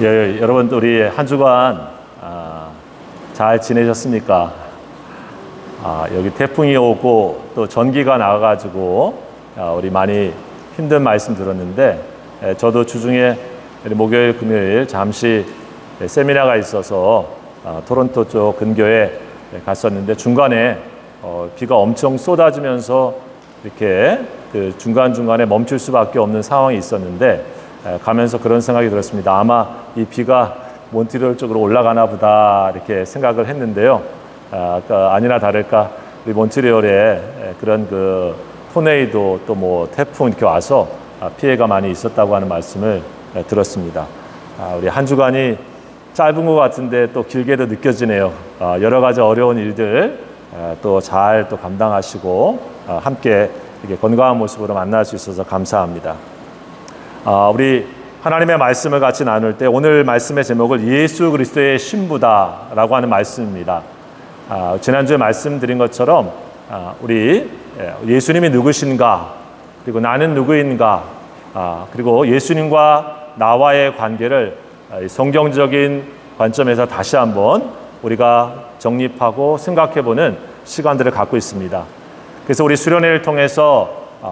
예, 여러분 우리 한 주간 잘 지내셨습니까? 여기 태풍이 오고 또 전기가 나가가지고 우리 많이 힘든 말씀 들었는데, 저도 주중에 목요일 금요일 잠시 세미나가 있어서 토론토 쪽 근교에 갔었는데, 중간에 비가 엄청 쏟아지면서 이렇게 그 중간중간에 멈출 수밖에 없는 상황이 있었는데, 가면서 그런 생각이 들었습니다. 아마 이 비가 몬트리올 쪽으로 올라가나 보다 이렇게 생각을 했는데요. 아니나 다를까 우리 몬트리올에 그런 그 토네이도 또 뭐 태풍 이렇게 와서 피해가 많이 있었다고 하는 말씀을 들었습니다. 우리 한 주간이 짧은 것 같은데 또 길게도 느껴지네요. 여러 가지 어려운 일들 또 잘 또 감당하시고 함께 이렇게 건강한 모습으로 만날 수 있어서 감사합니다. 우리 하나님의 말씀을 같이 나눌 때 오늘 말씀의 제목을 예수 그리스도의 신부다라고 하는 말씀입니다. 지난주에 말씀드린 것처럼 우리 예수님이 누구신가, 그리고 나는 누구인가, 그리고 예수님과 나와의 관계를 성경적인 관점에서 다시 한번 우리가 정립하고 생각해보는 시간들을 갖고 있습니다. 그래서 우리 수련회를 통해서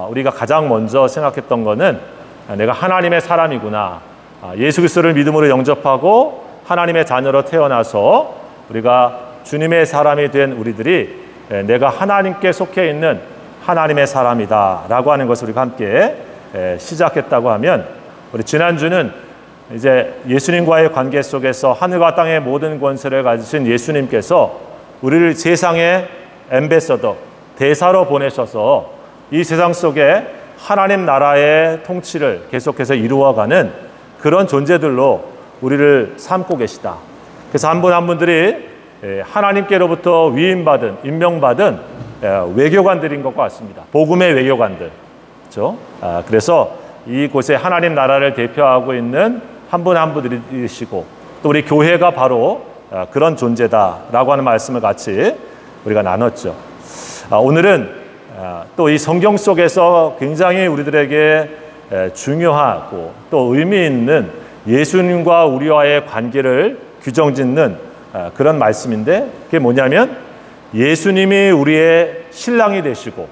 우리가 가장 먼저 생각했던 것은 내가 하나님의 사람이구나, 예수 그리스도를 믿음으로 영접하고 하나님의 자녀로 태어나서 우리가 주님의 사람이 된 우리들이 내가 하나님께 속해 있는 하나님의 사람이다 라고 하는 것을 우리가 함께 시작했다고 하면, 우리 지난주는 이제 예수님과의 관계 속에서 하늘과 땅의 모든 권세를 가지신 예수님께서 우리를 세상의 앰베서더, 대사로 보내셔서 이 세상 속에 하나님 나라의 통치를 계속해서 이루어가는 그런 존재들로 우리를 삼고 계시다. 그래서 한 분 한 분들이 하나님께로부터 위임받은, 임명받은 외교관들인 것 같습니다. 복음의 외교관들, 그렇죠? 그래서 이곳에 하나님 나라를 대표하고 있는 한 분 한 분들이시고, 또 우리 교회가 바로 그런 존재다라고 하는 말씀을 같이 우리가 나눴죠. 오늘은 또 이 성경 속에서 굉장히 우리들에게 중요하고 또 의미 있는 예수님과 우리와의 관계를 규정짓는 그런 말씀인데, 그게 뭐냐면 예수님이 우리의 신랑이 되시고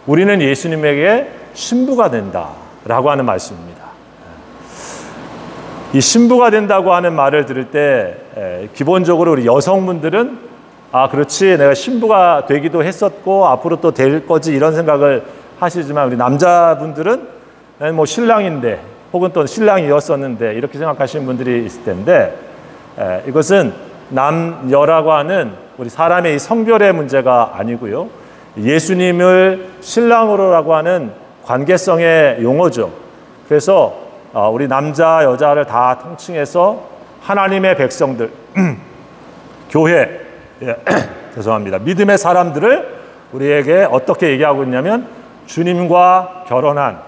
우리는 예수님에게 신부가 된다라고 하는 말씀입니다. 이 신부가 된다고 하는 말을 들을 때 기본적으로 우리 여성분들은 그렇지, 내가 신부가 되기도 했었고 앞으로 또 될 거지, 이런 생각을 하시지만, 우리 남자분들은 뭐 신랑인데 혹은 또 신랑이었었는데 이렇게 생각하시는 분들이 있을 텐데, 이것은 남녀라고 하는 우리 사람의 이 성별의 문제가 아니고요, 예수님을 신랑으로라고 하는 관계성의 용어죠. 그래서 우리 남자 여자를 다 통칭해서 하나님의 백성들 교회, 죄송합니다, 믿음의 사람들을 우리에게 어떻게 얘기하고 있냐면 주님과 결혼한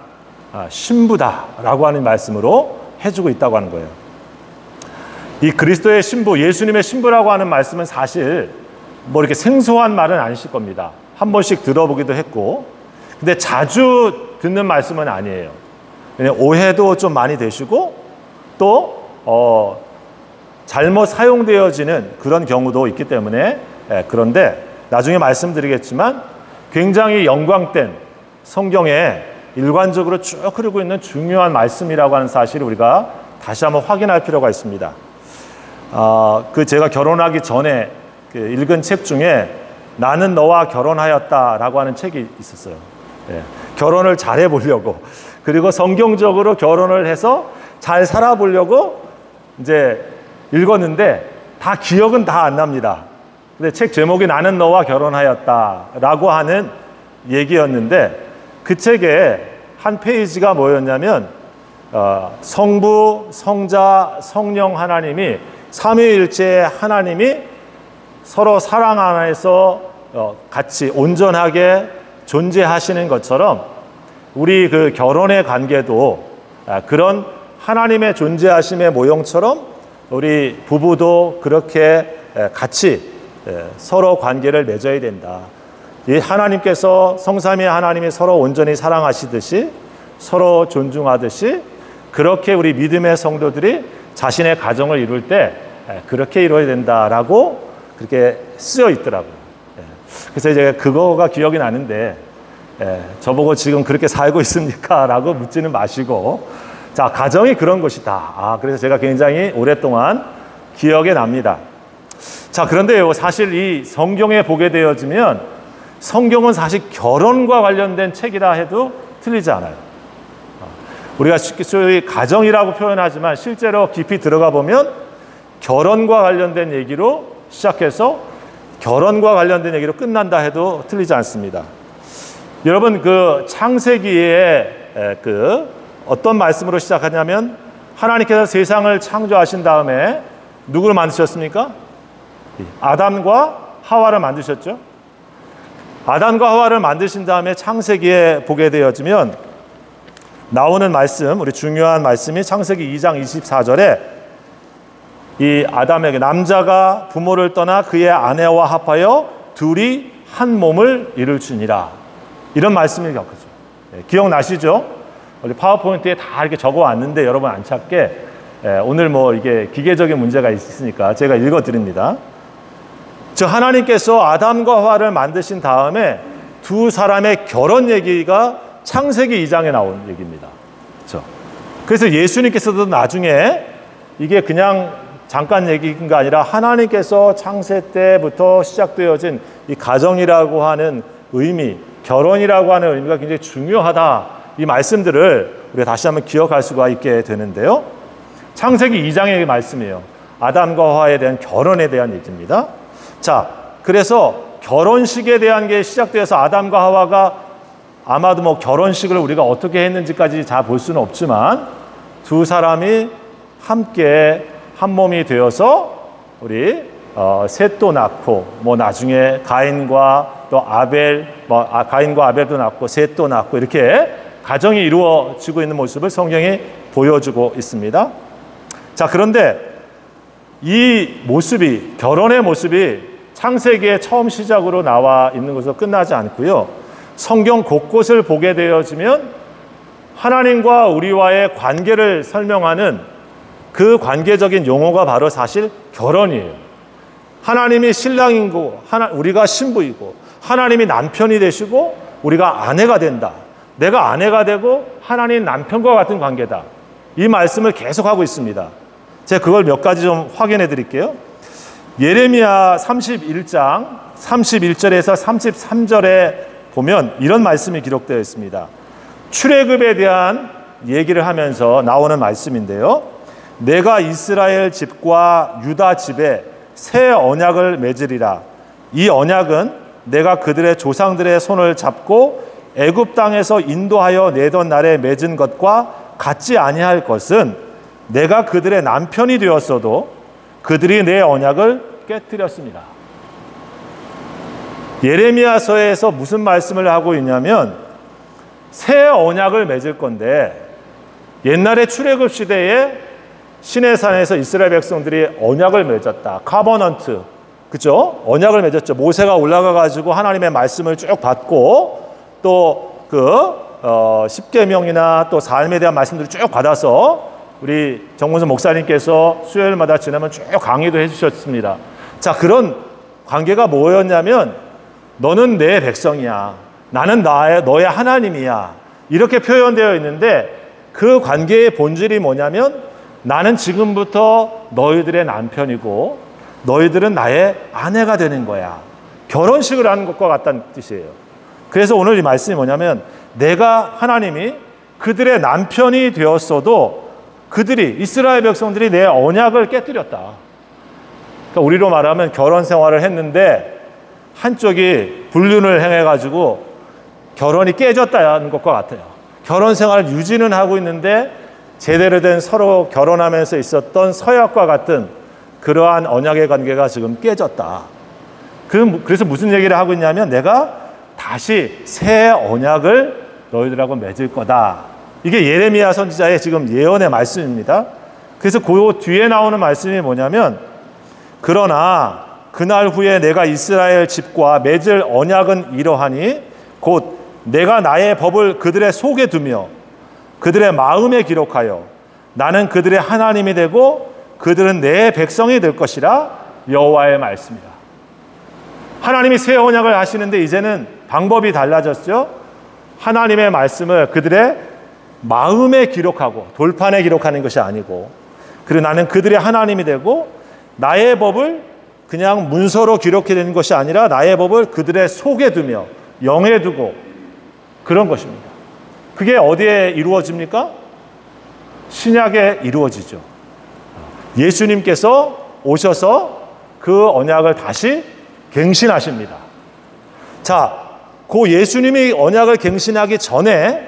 신부다라고 하는 말씀으로 해주고 있다고 하는 거예요. 이 그리스도의 신부, 예수님의 신부라고 하는 말씀은 사실 뭐 이렇게 생소한 말은 아니실 겁니다. 한 번씩 들어보기도 했고, 근데 자주 듣는 말씀은 아니에요. 오해도 좀 많이 되시고 또 잘못 사용되어지는 그런 경우도 있기 때문에, 그런데 나중에 말씀드리겠지만 굉장히 영광된 성경에 일관적으로 쭉 흐르고 있는 중요한 말씀이라고 하는 사실을 우리가 다시 한번 확인할 필요가 있습니다. 제가 결혼하기 전에 읽은 책 중에 나는 너와 결혼하였다라고 하는 책이 있었어요. 결혼을 잘해 보려고, 그리고 성경적으로 결혼을 해서 잘 살아보려고 이제 읽었는데 다 기억은 다 안 납니다. 근데 책 제목이 나는 너와 결혼하였다라고 하는 얘기였는데, 그 책에 한 페이지가 뭐였냐면 성부, 성자, 성령 하나님이, 삼위일체 하나님이 서로 사랑 안에서 같이 온전하게 존재하시는 것처럼 우리 그 결혼의 관계도 그런 하나님의 존재하심의 모형처럼 우리 부부도 그렇게 같이 서로 관계를 맺어야 된다. 이 하나님께서, 성삼위 하나님이 서로 온전히 사랑하시듯이, 서로 존중하듯이, 그렇게 우리 믿음의 성도들이 자신의 가정을 이룰 때 그렇게 이루어야 된다라고 그렇게 쓰여 있더라고요. 그래서 제가 그거가 기억이 나는데 저보고 지금 그렇게 살고 있습니까? 라고 묻지는 마시고 자, 가정이 그런 것이다. 그래서 제가 굉장히 오랫동안 기억에 납니다. 자, 그런데요, 사실 이 성경에 보게 되어지면 성경은 사실 결혼과 관련된 책이라 해도 틀리지 않아요. 우리가 소위 가정이라고 표현하지만 실제로 깊이 들어가 보면 결혼과 관련된 얘기로 시작해서 결혼과 관련된 얘기로 끝난다 해도 틀리지 않습니다. 여러분, 그 창세기에 어떤 말씀으로 시작하냐면 하나님께서 세상을 창조하신 다음에 누구를 만드셨습니까? 아담과 하와를 만드셨죠. 아담과 하와를 만드신 다음에 창세기에 보게 되어지면 나오는 말씀, 우리 중요한 말씀이 창세기 2장 24절에 이 아담에게 남자가 부모를 떠나 그의 아내와 합하여 둘이 한 몸을 이룰지니라, 이런 말씀을 겪었죠. 기억나시죠? 우리 파워포인트에 다 이렇게 적어왔는데 여러분 안 찾게 오늘 뭐 이게 기계적인 문제가 있으니까 제가 읽어드립니다. 즉 하나님께서 아담과 하와를 만드신 다음에 두 사람의 결혼 얘기가 창세기 2장에 나온 얘기입니다. 그렇죠? 그래서 예수님께서도 나중에 이게 그냥 잠깐 얘기가 아니라 하나님께서 창세 때부터 시작되어진 이 가정이라고 하는 의미, 결혼이라고 하는 의미가 굉장히 중요하다, 이 말씀들을 우리가 다시 한번 기억할 수가 있게 되는데요. 창세기 2장의 말씀이에요. 아담과 하와에 대한 결혼에 대한 얘기입니다. 자, 그래서 결혼식에 대한 게 시작되어서 아담과 하와가 아마도 뭐 결혼식을 우리가 어떻게 했는지까지 다 볼 수는 없지만 두 사람이 함께 한 몸이 되어서 우리 셋도 낳고 뭐 나중에 가인과 또 아벨, 가인과 아벨도 낳고 셋도 낳고 이렇게 가정이 이루어지고 있는 모습을 성경이 보여주고 있습니다. 자, 그런데 이 모습이, 결혼의 모습이 창세기에 처음 시작으로 나와 있는 것으로 끝나지 않고요. 성경 곳곳을 보게 되어지면 하나님과 우리와의 관계를 설명하는 그 관계적인 용어가 바로 사실 결혼이에요. 하나님이 신랑이고 우리가 신부이고 하나님이 남편이 되시고 우리가 아내가 된다. 내가 아내가 되고 하나님 남편과 같은 관계다. 이 말씀을 계속하고 있습니다. 제가 그걸 몇 가지 좀 확인해 드릴게요. 예레미야 31장 31절에서 33절에 보면 이런 말씀이 기록되어 있습니다. 출애굽에 대한 얘기를 하면서 나오는 말씀인데요. 내가 이스라엘 집과 유다 집에 새 언약을 맺으리라. 이 언약은 내가 그들의 조상들의 손을 잡고 애굽 땅에서 인도하여 내던 날에 맺은 것과 같지 아니할 것은 내가 그들의 남편이 되었어도 그들이 내 언약을 깨뜨렸습니다. 예레미야서에서 무슨 말씀을 하고 있냐면 새 언약을 맺을 건데 옛날에 출애굽 시대에 시내산에서 이스라엘 백성들이 언약을 맺었다. 카버넌트, 그죠? 언약을 맺었죠. 모세가 올라가 가지고 하나님의 말씀을 쭉 받고 또 십계명이나 또 삶에 대한 말씀들을 쭉 받아서 우리 정문선 목사님께서 수요일마다 지나면 쭉 강의도 해주셨습니다. 자, 그런 관계가 뭐였냐면 너는 내 백성이야. 나는 너의 하나님이야. 이렇게 표현되어 있는데 그 관계의 본질이 뭐냐면 나는 지금부터 너희들의 남편이고 너희들은 나의 아내가 되는 거야. 결혼식을 하는 것과 같다는 뜻이에요. 그래서 오늘 이 말씀이 뭐냐면 내가 하나님이 그들의 남편이 되었어도 그들이 이스라엘 백성들이 내 언약을 깨뜨렸다. 그러니까 우리로 말하면 결혼 생활을 했는데 한쪽이 불륜을 행해가지고 결혼이 깨졌다는 것과 같아요. 결혼 생활을 유지는 하고 있는데 제대로 된 서로 결혼하면서 있었던 서약과 같은 그러한 언약의 관계가 지금 깨졌다. 그래서 무슨 얘기를 하고 있냐면 내가 다시 새 언약을 너희들하고 맺을 거다. 이게 예레미야 선지자의 지금 예언의 말씀입니다. 그래서 그 뒤에 나오는 말씀이 뭐냐면 그러나 그날 후에 내가 이스라엘 집과 맺을 언약은 이러하니 곧 내가 나의 법을 그들의 속에 두며 그들의 마음에 기록하여 나는 그들의 하나님이 되고 그들은 내 백성이 될 것이라 여호와의 말씀이라. 하나님이 새 언약을 하시는데 이제는 방법이 달라졌죠. 하나님의 말씀을 그들의 마음에 기록하고 돌판에 기록하는 것이 아니고, 그리고 나는 그들의 하나님이 되고 나의 법을 그냥 문서로 기록해 되는 것이 아니라 나의 법을 그들의 속에 두며 영에 두고, 그런 것입니다. 그게 어디에 이루어집니까? 신약에 이루어지죠. 예수님께서 오셔서 그 언약을 다시 갱신하십니다. 자, 그 예수님이 언약을 갱신하기 전에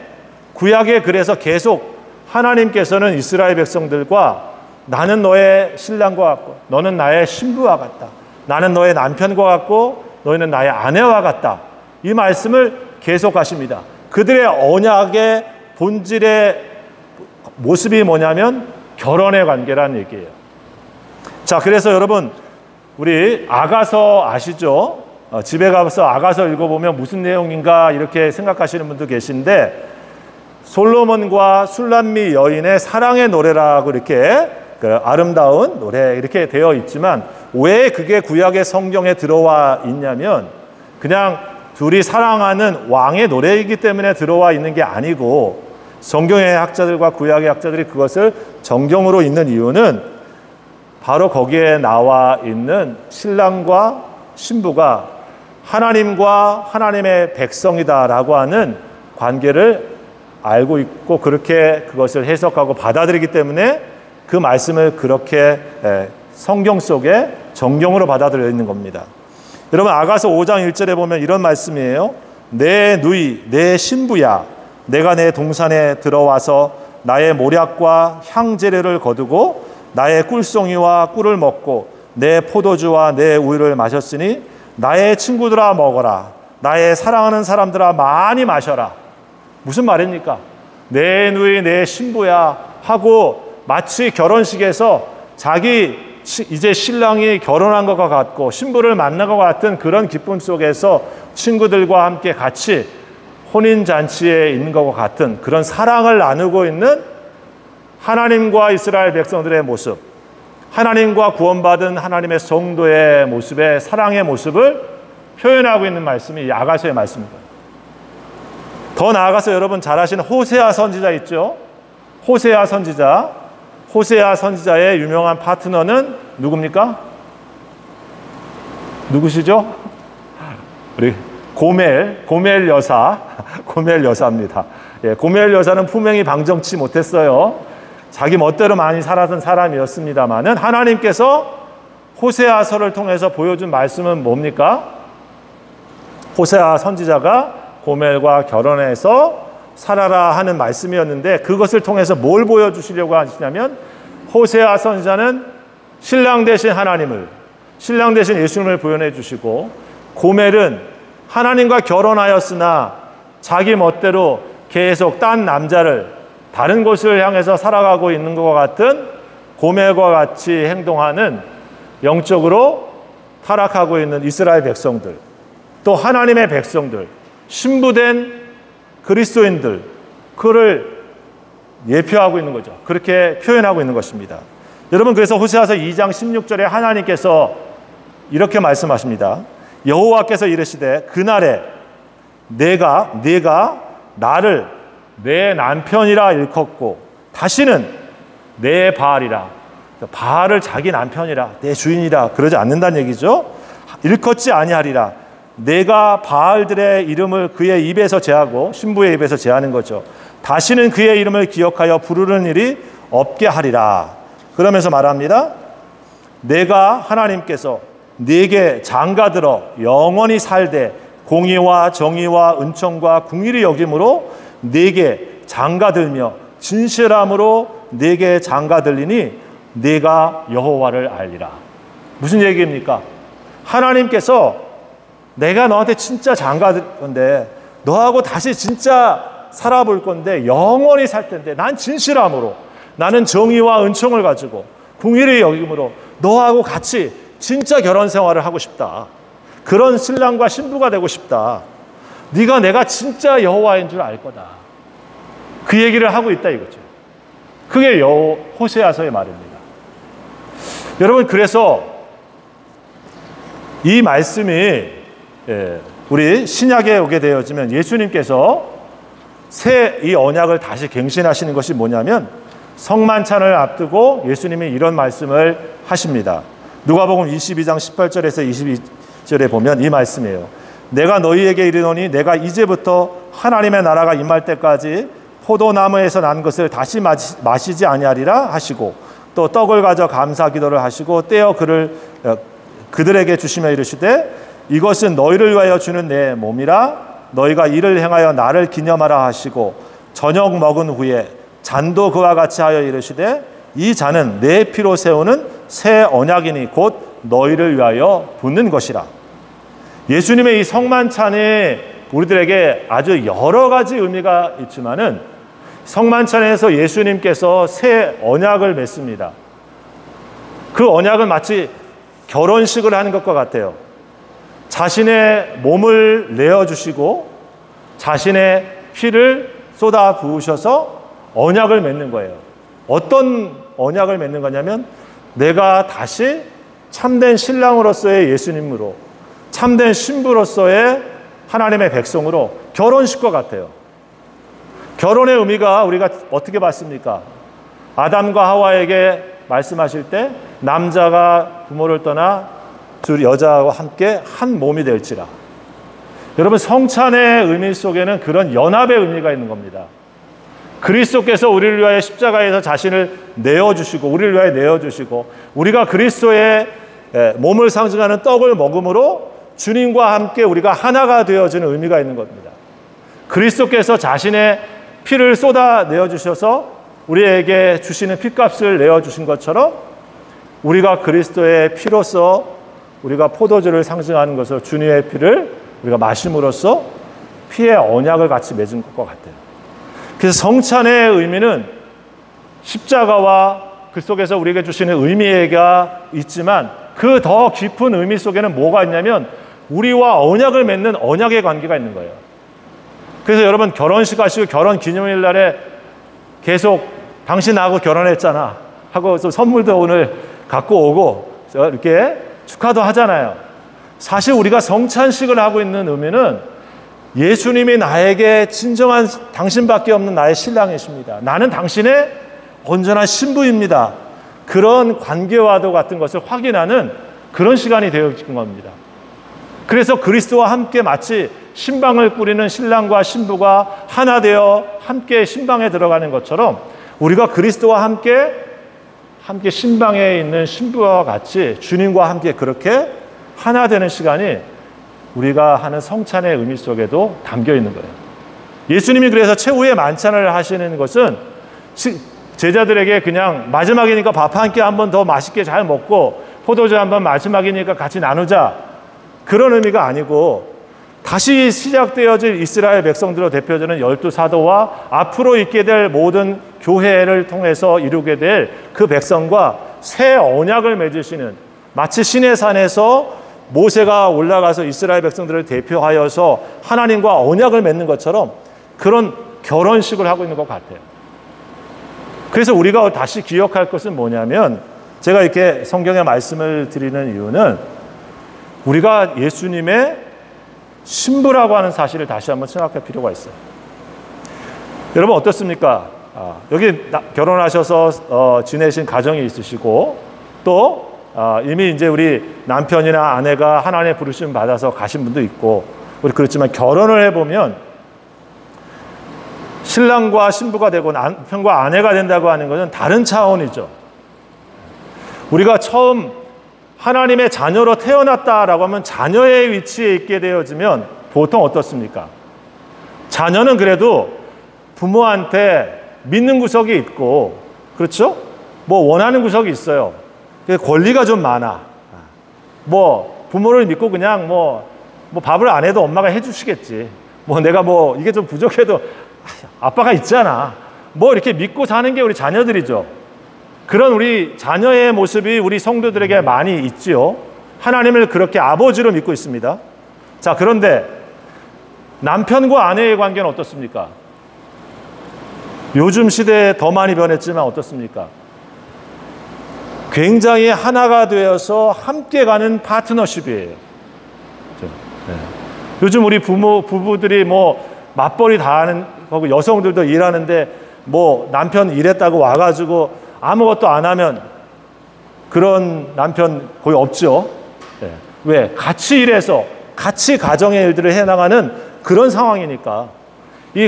구약에 그래서 계속 하나님께서는 이스라엘 백성들과 나는 너의 신랑과 같고 너는 나의 신부와 같다. 나는 너의 남편과 같고 너희는 나의 아내와 같다. 이 말씀을 계속하십니다. 그들의 언약의 본질의 모습이 뭐냐면 결혼의 관계라는 얘기예요. 자, 그래서 여러분 우리 아가서 아시죠? 집에 가서 아가서 읽어보면 무슨 내용인가 이렇게 생각하시는 분도 계신데, 솔로몬과 술람미 여인의 사랑의 노래라고 이렇게 아름다운 노래 이렇게 되어 있지만, 왜 그게 구약의 성경에 들어와 있냐면 그냥 둘이 사랑하는 왕의 노래이기 때문에 들어와 있는 게 아니고, 성경의 학자들과 구약의 학자들이 그것을 정경으로 읽는 이유는 바로 거기에 나와 있는 신랑과 신부가 하나님과 하나님의 백성이다라고 하는 관계를 알고 있고 그렇게 그것을 해석하고 받아들이기 때문에 그 말씀을 그렇게 성경 속에 정경으로 받아들여 있는 겁니다. 여러분 아가서 5장 1절에 보면 이런 말씀이에요. 내 누이 내 신부야, 내가 내 동산에 들어와서 나의 모략과 향재료를 거두고 나의 꿀송이와 꿀을 먹고 내 포도주와 내 우유를 마셨으니 나의 친구들아 먹어라, 나의 사랑하는 사람들아 많이 마셔라. 무슨 말입니까? 내 누이 내 신부야 하고 마치 결혼식에서 자기 이제 신랑이 결혼한 것과 같고 신부를 만난 것 같은 그런 기쁨 속에서 친구들과 함께 같이 혼인잔치에 있는 것과 같은 그런 사랑을 나누고 있는 하나님과 이스라엘 백성들의 모습, 하나님과 구원받은 하나님의 성도의 모습의 사랑의 모습을 표현하고 있는 말씀이 아가서의 말씀입니다. 더 나아가서 여러분 잘 아시는 호세아 선지자 있죠? 호세아 선지자의 유명한 파트너는 누굽니까? 누구시죠? 우리 고멜 여사입니다. 예, 고멜 여사는 품행이 방정치 못했어요. 자기 멋대로 많이 살았던 사람이었습니다만은 하나님께서 호세아서를 통해서 보여준 말씀은 뭡니까? 호세아 선지자가 고멜과 결혼해서 살아라 하는 말씀이었는데, 그것을 통해서 뭘 보여주시려고 하시냐면 호세아 선지자는 신랑 되신 하나님을, 신랑 되신 예수님을 표현해 주시고, 고멜은 하나님과 결혼하였으나 자기 멋대로 계속 딴 남자를 다른 곳을 향해서 살아가고 있는 것과 같은 고멜과 같이 행동하는 영적으로 타락하고 있는 이스라엘 백성들, 또 하나님의 백성들, 신부된 그리스도인들, 그를 예표하고 있는 거죠. 그렇게 표현하고 있는 것입니다. 여러분, 그래서 호세아서 2장 16절에 하나님께서 이렇게 말씀하십니다. 여호와께서 이르시되 그날에 내가 나를 내 남편이라 일컫고 다시는 내 바알이라, 바알을 자기 남편이라 내 주인이라 그러지 않는다는 얘기죠. 일컫지 아니하리라. 내가 바알들의 이름을 그의 입에서 제하고, 신부의 입에서 제하는 거죠. 다시는 그의 이름을 기억하여 부르는 일이 없게 하리라. 그러면서 말합니다. 내가 하나님께서 네게 장가들어 영원히 살되 공의와 정의와 은총과 궁의를 여김으로 네게 장가들며 진실함으로 네게 장가들리니 네가 여호와를 알리라. 무슨 얘기입니까? 하나님께서 내가 너한테 진짜 장가들 건데, 너하고 다시 진짜 살아볼 건데, 영원히 살 텐데, 난 진실함으로, 나는 정의와 은총을 가지고 궁의를 여김으로 너하고 같이 진짜 결혼 생활을 하고 싶다. 그런 신랑과 신부가 되고 싶다. 네가 내가 진짜 여호와인 줄 알 거다. 그 얘기를 하고 있다 이거죠. 그게 호세아서의 말입니다. 여러분, 그래서 이 말씀이 우리 신약에 오게 되어지면 예수님께서 새 이 언약을 다시 갱신하시는 것이 뭐냐면 성만찬을 앞두고 예수님이 이런 말씀을 하십니다. 누가복음 22장 18절에서 22절에 보면 이 말씀이에요. 내가 너희에게 이르노니 내가 이제부터 하나님의 나라가 임할 때까지 포도나무에서 난 것을 다시 마시지 아니하리라 하시고, 또 떡을 가져 감사 기도를 하시고 떼어 그들에게 주시며 이르시되 이것은 너희를 위하여 주는 내 몸이라. 너희가 이를 행하여 나를 기념하라 하시고, 저녁 먹은 후에 잔도 그와 같이 하여 이르시되 이 잔은 내 피로 세우는 새 언약이니 곧 너희를 위하여 붓는 것이라. 예수님의 이 성만찬이 우리들에게 아주 여러 가지 의미가 있지만은 성만찬에서 예수님께서 새 언약을 맺습니다. 그 언약은 마치 결혼식을 하는 것과 같아요. 자신의 몸을 내어주시고 자신의 피를 쏟아 부으셔서 언약을 맺는 거예요. 어떤 언약을 맺는 거냐면 내가 다시 참된 신랑으로서의 예수님으로, 참된 신부로서의 하나님의 백성으로, 결혼식과 같아요. 결혼의 의미가 우리가 어떻게 봤습니까? 아담과 하와에게 말씀하실 때 남자가 부모를 떠나 둘 여자와 함께 한 몸이 될지라. 여러분, 성찬의 의미 속에는 그런 연합의 의미가 있는 겁니다. 그리스도께서 우리를 위하여 십자가에서 자신을 내어주시고 우리를 위하여 내어주시고, 우리가 그리스도의 몸을 상징하는 떡을 먹음으로 주님과 함께 우리가 하나가 되어지는 의미가 있는 겁니다. 그리스도께서 자신의 피를 쏟아 내어주셔서 우리에게 주시는 핏값을 내어주신 것처럼 우리가 그리스도의 피로서 우리가 포도주를 상징하는 것을, 주님의 피를 우리가 마심으로써 피의 언약을 같이 맺은 것과 같아요. 그래서 성찬의 의미는 십자가와 그 속에서 우리에게 주시는 의미가 있지만 그 더 깊은 의미 속에는 뭐가 있냐면 우리와 언약을 맺는 언약의 관계가 있는 거예요. 그래서 여러분, 결혼식 하시고 결혼 기념일 날에 계속 당신 나하고 결혼했잖아 하고 선물도 오늘 갖고 오고 이렇게 축하도 하잖아요. 사실 우리가 성찬식을 하고 있는 의미는 예수님이 나에게 진정한 당신밖에 없는 나의 신랑이십니다. 나는 당신의 온전한 신부입니다. 그런 관계와도 같은 것을 확인하는 그런 시간이 되어진 겁니다. 그래서 그리스도와 함께 마치 신방을 꾸리는 신랑과 신부가 하나 되어 함께 신방에 들어가는 것처럼 우리가 그리스도와 함께 신방에 있는 신부와 같이 주님과 함께 그렇게 하나 되는 시간이 우리가 하는 성찬의 의미 속에도 담겨 있는 거예요. 예수님이 그래서 최후의 만찬을 하시는 것은 제자들에게 그냥 마지막이니까 밥 한 끼 한 번 더 맛있게 잘 먹고 포도주 한 번 마지막이니까 같이 나누자, 그런 의미가 아니고 다시 시작되어질 이스라엘 백성들로 대표되는 12사도와 앞으로 있게 될 모든 교회를 통해서 이루게 될 그 백성과 새 언약을 맺으시는, 마치 시내산에서 모세가 올라가서 이스라엘 백성들을 대표하여서 하나님과 언약을 맺는 것처럼 그런 결혼식을 하고 있는 것 같아요. 그래서 우리가 다시 기억할 것은 뭐냐면, 제가 이렇게 성경의 말씀을 드리는 이유는 우리가 예수님의 신부라고 하는 사실을 다시 한번 생각할 필요가 있어요. 여러분 어떻습니까? 여기 결혼하셔서 지내신 가정이 있으시고 또 이미 이제 우리 남편이나 아내가 하나님의 부르심 받아서 가신 분도 있고, 우리 그렇지만 결혼을 해보면 신랑과 신부가 되고 남편과 아내가 된다고 하는 것은 다른 차원이죠. 우리가 처음 하나님의 자녀로 태어났다라고 하면 자녀의 위치에 있게 되어지면 보통 어떻습니까? 자녀는 그래도 부모한테 믿는 구석이 있고, 그렇죠? 뭐 원하는 구석이 있어요. 권리가 좀 많아. 뭐 부모를 믿고 그냥 뭐 밥을 안 해도 엄마가 해주시겠지. 뭐 내가 뭐 이게 좀 부족해도 아빠가 있잖아. 뭐 이렇게 믿고 사는 게 우리 자녀들이죠. 그런 우리 자녀의 모습이 우리 성도들에게 많이 있지요. 하나님을 그렇게 아버지로 믿고 있습니다. 자, 그런데 남편과 아내의 관계는 어떻습니까? 요즘 시대에 더 많이 변했지만 어떻습니까? 굉장히 하나가 되어서 함께 가는 파트너십이에요. 네. 요즘 우리 부부들이 뭐 맞벌이 다 하는 거고 여성들도 일하는데 뭐 남편 일했다고 와가지고 아무것도 안 하면 그런 남편 거의 없죠. 네. 왜? 같이 일해서 같이 가정의 일들을 해나가는 그런 상황이니까.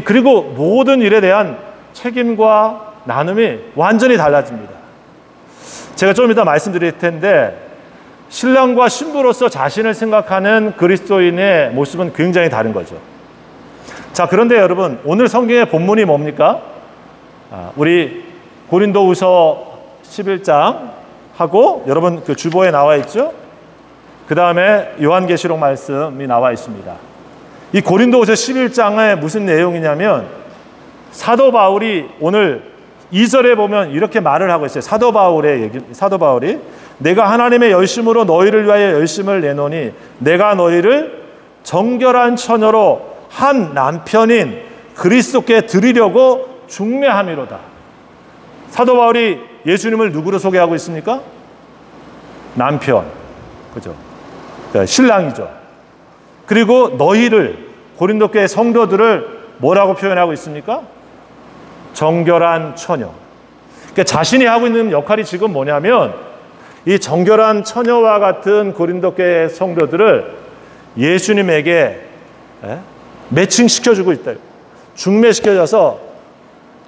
그리고 모든 일에 대한 책임과 나눔이 완전히 달라집니다. 제가 좀 이따 말씀드릴 텐데 신랑과 신부로서 자신을 생각하는 그리스도인의 모습은 굉장히 다른 거죠. 자, 그런데 여러분, 오늘 성경의 본문이 뭡니까? 우리 고린도후서 11장 하고 여러분 그 주보에 나와 있죠? 그 다음에 요한계시록 말씀이 나와 있습니다. 이 고린도후서 11장에 무슨 내용이냐면 사도 바울이 오늘 2절에 보면 이렇게 말을 하고 있어요. 사도 바울이 내가 하나님의 열심으로 너희를 위하여 열심을 내노니 내가 너희를 정결한 처녀로 한 남편인 그리스도께 드리려고 중매함이로다. 사도 바울이 예수님을 누구로 소개하고 있습니까? 남편, 그죠? 그러니까 신랑이죠. 그리고 너희를, 고린도 교회 성도들을 뭐라고 표현하고 있습니까? 정결한 처녀. 그러니까 자신이 하고 있는 역할이 지금 뭐냐면 이 정결한 처녀와 같은 고린도 교회 성도들을 예수님에게 매칭시켜주고 있다. 중매시켜져서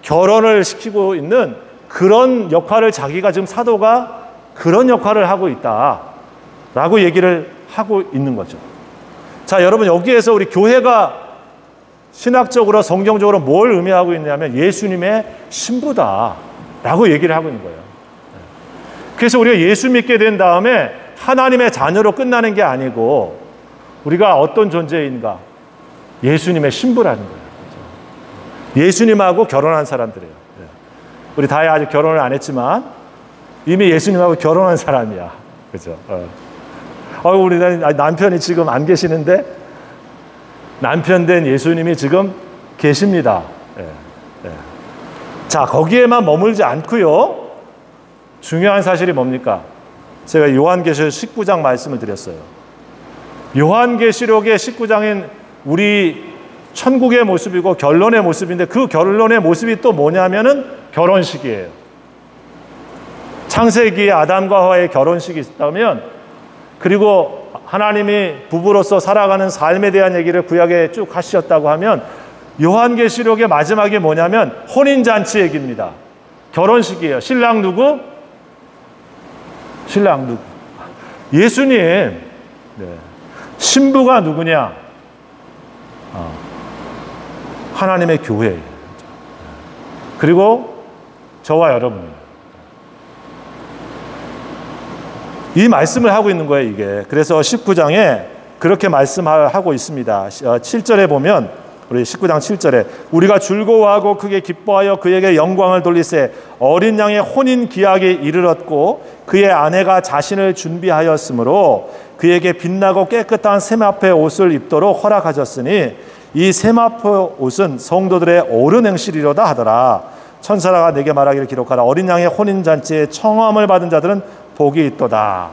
결혼을 시키고 있는 그런 역할을 자기가 지금 사도가 그런 역할을 하고 있다라고 얘기를 하고 있는 거죠. 자, 여러분 여기에서 우리 교회가 신학적으로 성경적으로 뭘 의미하고 있냐면 예수님의 신부다라고 얘기를 하고 있는 거예요. 그래서 우리가 예수 믿게 된 다음에 하나님의 자녀로 끝나는 게 아니고 우리가 어떤 존재인가? 예수님의 신부라는 거예요. 예수님하고 결혼한 사람들이에요. 우리 다혜 아직 결혼을 안 했지만 이미 예수님하고 결혼한 사람이야. 그죠? 우리 남편이 지금 안 계시는데 남편 된 예수님이 지금 계십니다. 자, 거기에만 머물지 않고요. 중요한 사실이 뭡니까? 제가 요한계시록 19장 말씀을 드렸어요. 요한계시록의 19장인 우리 천국의 모습이고 결론의 모습인데 그 결론의 모습이 또 뭐냐면은 결혼식이에요. 창세기에 아담과 하와의 결혼식이 있다면 그리고 하나님이 부부로서 살아가는 삶에 대한 얘기를 구약에 쭉 하셨다고 하면 요한계시록의 마지막이 뭐냐면 혼인잔치 얘기입니다. 결혼식이에요. 신랑 누구? 신랑 누구? 예수님. 네. 신부가 누구냐? 하나님의 교회예요. 그리고 저와 여러분. 이 말씀을 하고 있는 거예요, 이게. 그래서 19장에 그렇게 말씀하고 있습니다. 7절에 보면 우리 19장 7절에 우리가 즐거워하고 크게 기뻐하여 그에게 영광을 돌리세 어린 양의 혼인 기약이 이르렀고 그의 아내가 자신을 준비하였으므로 그에게 빛나고 깨끗한 세마포의 옷을 입도록 허락하셨으니 이 세마포 옷은 성도들의 옳은 행실이로다 하더라. 천사가 내게 말하기를 기록하라. 어린 양의 혼인잔치에 청함을 받은 자들은 복이 있도다.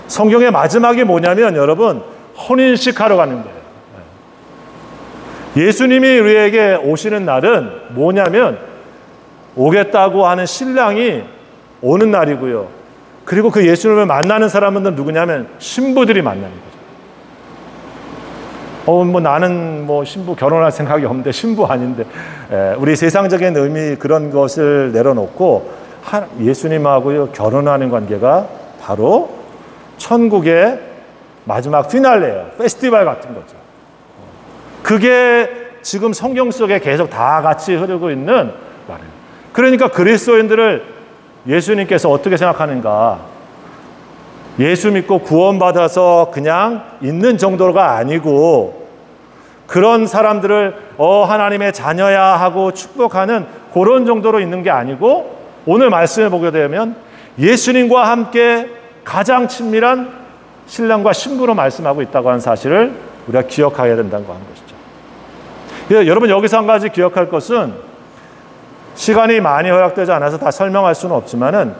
성경의 마지막이 뭐냐면 여러분 혼인식 하러 가는 거예요. 예수님이 우리에게 오시는 날은 뭐냐면 오겠다고 하는 신랑이 오는 날이고요. 그리고 그 예수님을 만나는 사람은 누구냐면 신부들이 만나는 거죠. 나는 신부 결혼할 생각이 없는데 신부 아닌데 우리 세상적인 의미 그런 것을 내려놓고 예수님하고 결혼하는 관계가 바로 천국의 마지막 피날레예요. 페스티벌 같은 거죠. 그게 지금 성경 속에 계속 다 같이 흐르고 있는 말이에요. 그러니까 그리스도인들을 예수님께서 어떻게 생각하는가? 예수 믿고 구원받아서 그냥 있는 정도가 아니고 그런 사람들을 하나님의 자녀야 하고 축복하는 그런 정도로 있는 게 아니고 오늘 말씀을 보게 되면 예수님과 함께 가장 친밀한 신랑과 신부로 말씀하고 있다고 하는 사실을 우리가 기억해야 된다고 하는 것이죠. 여러분 여기서 한 가지 기억할 것은 시간이 많이 허락되지 않아서 다 설명할 수는 없지만은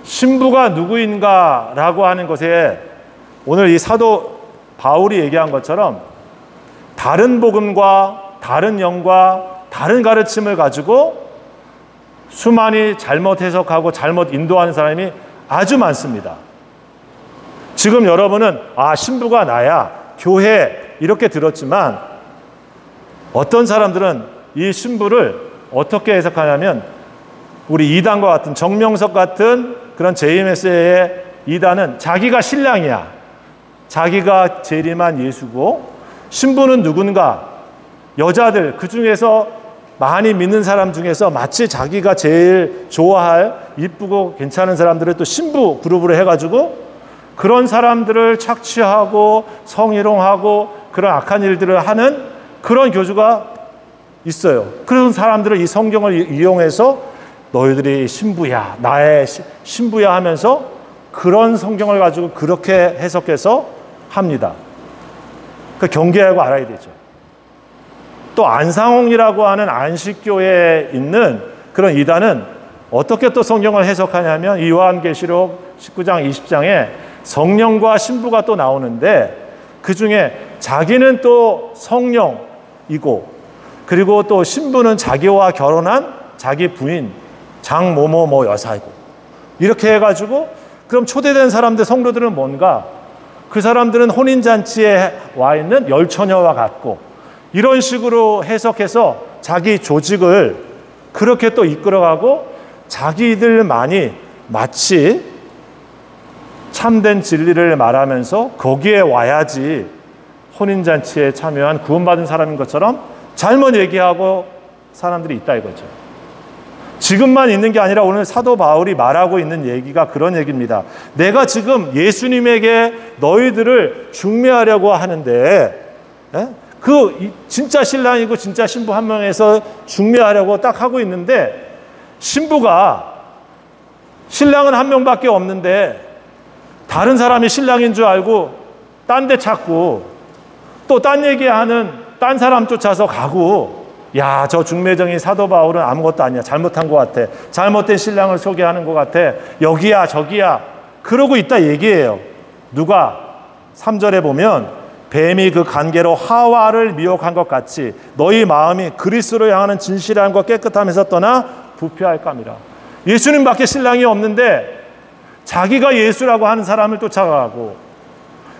신부가 누구인가라고 하는 것에 오늘 이 사도 바울이 얘기한 것처럼 다른 복음과 다른 영과 다른 가르침을 가지고 수많이 잘못 해석하고 잘못 인도하는 사람이 아주 많습니다. 지금 여러분은 신부가 나야, 교회 이렇게 들었지만 어떤 사람들은 이 신부를 어떻게 해석하냐면 우리 이단과 같은 정명석 같은 그런 JMS의 이단은 자기가 신랑이야. 자기가 재림한 예수고 신부는 누군가? 여자들 그 중에서 많이 믿는 사람 중에서 마치 자기가 제일 좋아할 이쁘고 괜찮은 사람들을 또 신부 그룹으로 해가지고 그런 사람들을 착취하고 성희롱하고 그런 악한 일들을 하는 그런 교주가 있어요. 그런 사람들을 이 성경을 이용해서 너희들이 신부야, 나의 신부야 하면서 그런 성경을 가지고 그렇게 해석해서 합니다. 그 경계하고 알아야 되죠. 또 안상홍이라고 하는 안식교회에 있는 그런 이단은 어떻게 또 성경을 해석하냐면 이 요한계시록 19장 20장에 성령과 신부가 또 나오는데 그 중에 자기는 또 성령이고 그리고 또 신부는 자기와 결혼한 자기 부인 장모모모 여사이고 이렇게 해가지고 그럼 초대된 사람들 성도들은 뭔가 그 사람들은 혼인잔치에 와 있는 열처녀와 같고 이런 식으로 해석해서 자기 조직을 그렇게 또 이끌어가고 자기들만이 마치 참된 진리를 말하면서 거기에 와야지 혼인잔치에 참여한 구원받은 사람인 것처럼 잘못 얘기하고 사람들이 있다 이거죠. 지금만 있는 게 아니라 오늘 사도 바울이 말하고 있는 얘기가 그런 얘기입니다. 내가 지금 예수님에게 너희들을 중매하려고 하는데 그 진짜 신랑이고 진짜 신부 한 명에서 중매하려고 딱 하고 있는데 신부가 신랑은 한 명밖에 없는데 다른 사람이 신랑인 줄 알고 딴 데 찾고 또 딴 얘기하는 딴 사람 쫓아서 가고 야, 저 중매정인 사도 바울은 아무것도 아니야. 잘못한 것 같아. 잘못된 신랑을 소개하는 것 같아. 여기야 저기야. 그러고 있다 얘기예요. 누가 3절에 보면 뱀이 그 관계로 하와를 미혹한 것 같이 너희 마음이 그리스도로 향하는 진실한 것 깨끗함에서 떠나 부패할까 함이라. 예수님밖에 신랑이 없는데 자기가 예수라고 하는 사람을 쫓아가고